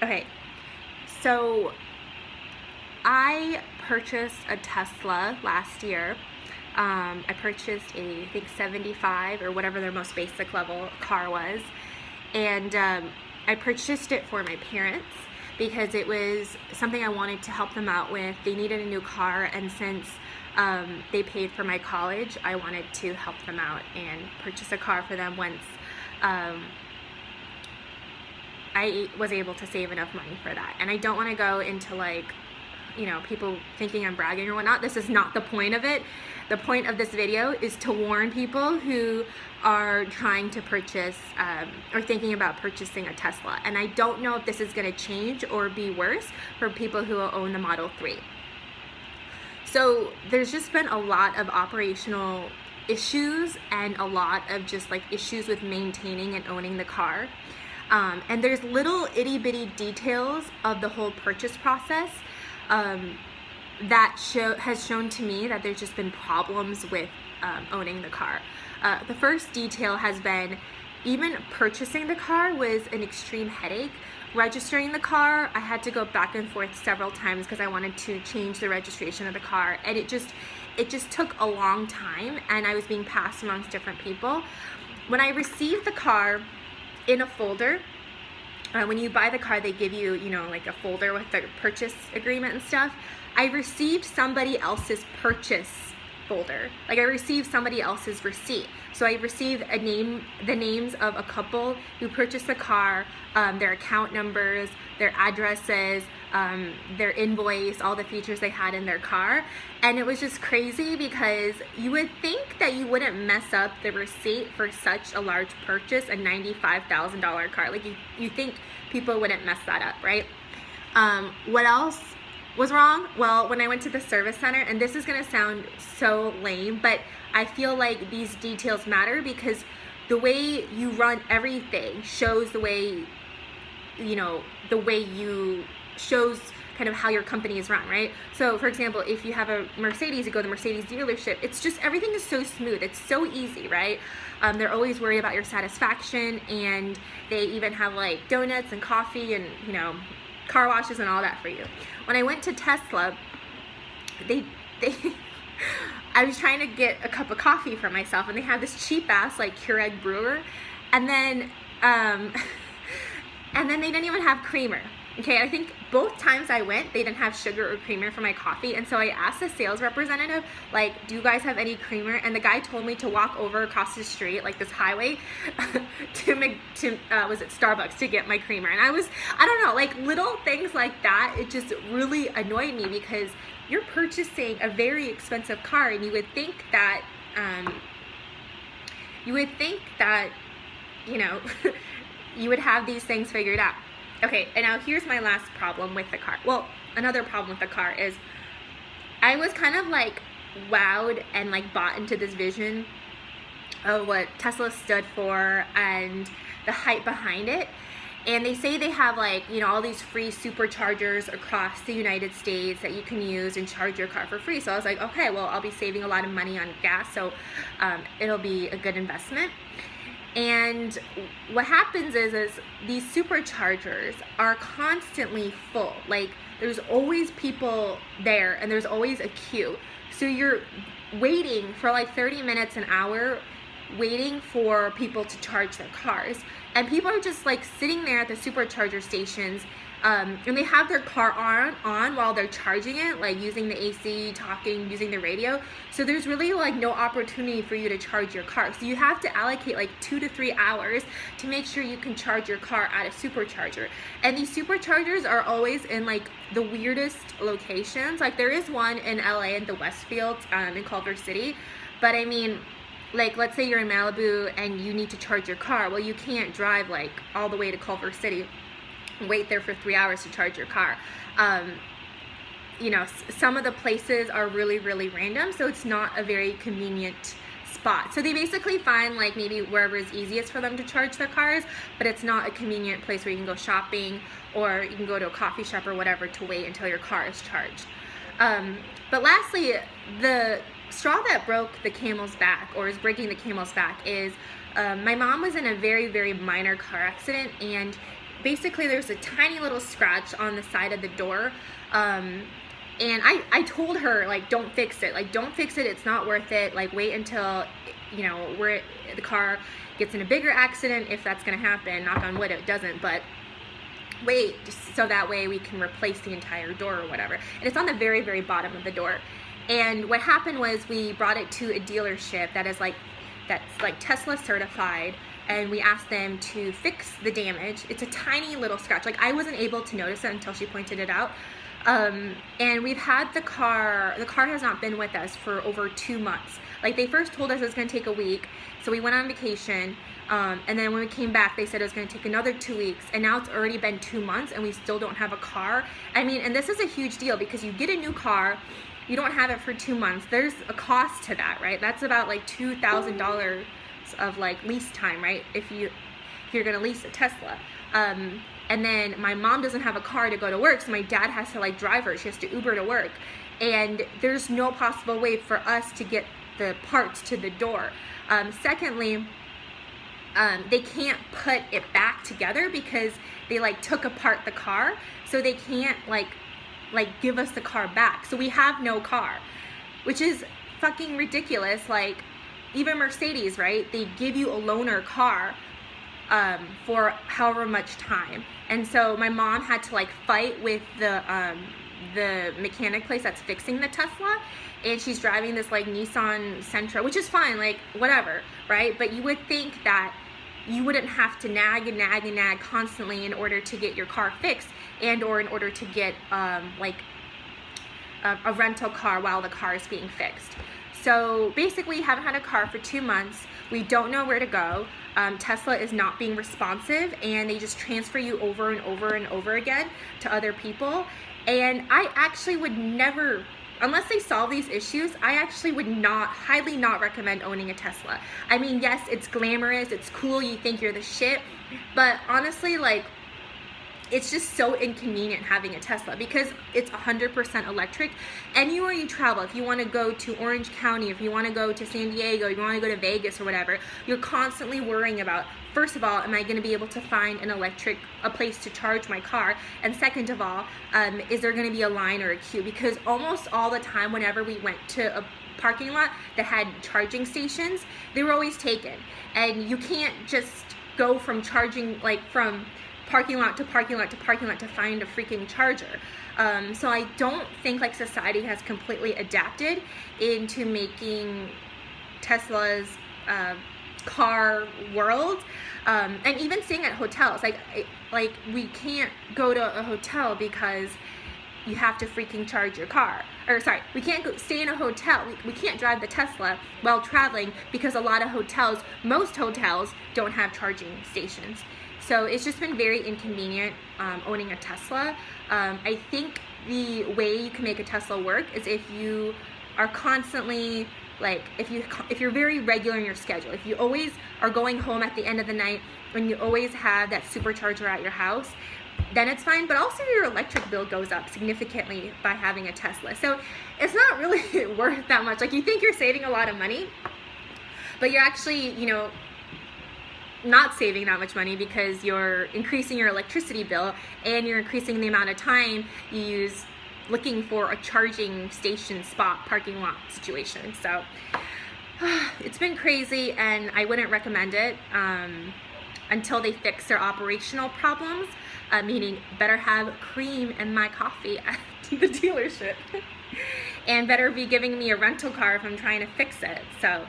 Okay, so I purchased a Tesla last year. I purchased I think 75 or whatever their most basic level car was. And I purchased it for my parents because it was something I wanted to help them out with. They needed a new car, and since they paid for my college, I wanted to help them out and purchase a car for them once I was able to save enough money for that. And I don't want to go into people thinking I'm bragging or whatnot. This is not the point of it. The point of this video is to warn people who are trying to purchase or thinking about purchasing a Tesla. And I don't know if this is going to change or be worse for people who own the Model 3. So there's just been a lot of operational issues and a lot of just issues with maintaining and owning the car. And there's little itty bitty details of the whole purchase process that has shown to me that there's just been problems with owning the car. The first detail has been even purchasing the car was an extreme headache. Registering the car, I had to go back and forth several times because I wanted to change the registration of the car, and it just took a long time, and I was being passed amongst different people. When I received the car in a folder, when you buy the car, they give you, a folder with the purchase agreement and stuff. I received somebody else's purchase folder. I received somebody else's receipt. So I received the names of a couple who purchased the car, their account numbers, their addresses, their invoice, all the features they had in their car. And it was just crazy because you would think that you wouldn't mess up the receipt for such a large purchase, a $95,000 car. You think people wouldn't mess that up, right? What else was wrong? Well, when I went to the service center, and this is gonna sound so lame, but I feel like these details matter because the way you run everything shows the way, shows kind of how your company is run, right? So for example, if you have a Mercedes, you go to the Mercedes dealership, it's just, everything is so smooth, it's so easy, right? They're always worried about your satisfaction, and they even have donuts and coffee and, car washes and all that for you. When I went to Tesla, I was trying to get a cup of coffee for myself, and they have this cheap ass Keurig brewer, and then they didn't even have creamer. Okay, I think both times I went, they didn't have sugar or creamer for my coffee, and so I asked the sales representative, do you guys have any creamer? And the guy told me to walk over across the street, this highway, was it Starbucks, to get my creamer. And I don't know, little things like that, it just really annoyed me because you're purchasing a very expensive car, and you would think that, you would have these things figured out. Okay, and now here's my last problem with the car. Well, another problem with the car is I was kind of wowed and bought into this vision of what Tesla stood for and the hype behind it. And they say they have all these free superchargers across the United States that you can use and charge your car for free. So I was like, okay, well, I'll be saving a lot of money on gas, so it'll be a good investment. And what happens is these superchargers are constantly full. There's always people there, and there's always a queue. So you're waiting for 30 minutes, an hour, waiting for people to charge their cars. And people are just sitting there at the supercharger stations, and they have their car on while they're charging it, using the AC, talking, using the radio. So there's really no opportunity for you to charge your car. So you have to allocate 2 to 3 hours to make sure you can charge your car at a supercharger. And these superchargers are always in the weirdest locations. There is one in LA in the Westfield in Culver City, but I mean, let's say you're in Malibu and you need to charge your car. Well, you can't drive all the way to Culver City, wait there for 3 hours to charge your car. Some of the places are really, really random, so it's not a very convenient spot. So they basically find maybe wherever is easiest for them to charge their cars, but it's not a convenient place where you can go shopping or you can go to a coffee shop or whatever to wait until your car is charged. But lastly, the straw that broke the camel's back, or is breaking the camel's back, is my mom was in a very, very minor car accident, and basically there's a tiny little scratch on the side of the door. And I told her, like, don't fix it. Like, don't fix it. It's not worth it. Like, wait until, you know, the car gets in a bigger accident, if that's going to happen. Knock on wood, it doesn't. But wait, just so that way we can replace the entire door or whatever. And it's on the very, very bottom of the door. And what happened was we brought it to a dealership that's like Tesla certified. And we asked them to fix the damage. It's a tiny little scratch. Like, I wasn't able to notice it until she pointed it out. And we've had the car has not been with us for over 2 months. Like, they first told us it was going to take a week, so we went on vacation, and then when we came back, they said it was going to take another 2 weeks, and now it's already been 2 months, and we still don't have a car. I mean, and this is a huge deal, because you get a new car, you don't have it for 2 months, there's a cost to that, right? That's about like $2,000 of like lease time, right? If you're going to lease a Tesla. And then my mom doesn't have a car to go to work, so my dad has to like drive her. She has to Uber to work. And there's no possible way for us to get the parts to the door. Secondly, they can't put it back together because they like took apart the car, so they can't like give us the car back. So we have no car, which is fucking ridiculous. Like, even Mercedes, right? They give you a loaner car for however much time. And so my mom had to like fight with the mechanic place that's fixing the Tesla, and she's driving this like Nissan Sentra, which is fine, like whatever, right? But you would think that you wouldn't have to nag and nag and nag constantly in order to get your car fixed, and or in order to get like a rental car while the car is being fixed. So basically, haven't had a car for 2 months. We don't know where to go. Tesla is not being responsive, and they just transfer you over and over and over again to other people. And I actually would never, unless they solve these issues, I actually would highly not recommend owning a Tesla. I mean, yes, it's glamorous, it's cool, you think you're the shit, but honestly, like, it's just so inconvenient having a Tesla because it's 100% electric. Anywhere you travel, if you want to go to Orange County, if you want to go to San Diego, you want to go to Vegas or whatever, you're constantly worrying about, first of all, am I going to be able to find a place to charge my car? And second of all, is there going to be a line or a queue? Because almost all the time, whenever we went to a parking lot that had charging stations, they were always taken. And you can't just go from charging, like from parking lot to parking lot to parking lot to find a freaking charger. So I don't think like society has completely adapted into making Tesla's car world. And even staying at hotels, like we can't go to a hotel because you have to freaking charge your car. Or sorry, we can't stay in a hotel. We can't drive the Tesla while traveling because a lot of hotels, most hotels, don't have charging stations. So it's just been very inconvenient owning a Tesla. I think the way you can make a Tesla work is if you are constantly, like, if you're very regular in your schedule, if you always are going home at the end of the night and you always have that supercharger at your house, then it's fine. But also your electric bill goes up significantly by having a Tesla. So it's not really worth that much. Like, you think you're saving a lot of money, but you're actually, you know, not saving that much money because you're increasing your electricity bill and you're increasing the amount of time you use looking for a charging station spot, parking lot situation. So it's been crazy, and I wouldn't recommend it until they fix their operational problems, meaning better have cream in my coffee at the dealership and better be giving me a rental car if I'm trying to fix it. So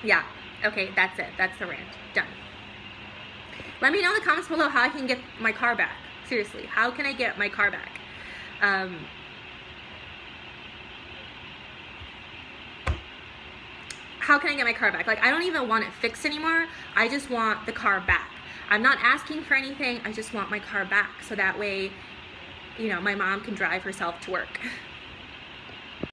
yeah. Okay, that's it. That's the rant. Done. Let me know in the comments below how I can get my car back. Seriously, how can I get my car back? How can I get my car back? Like, I don't even want it fixed anymore. I just want the car back. I'm not asking for anything. I just want my car back so that way, you know, my mom can drive herself to work.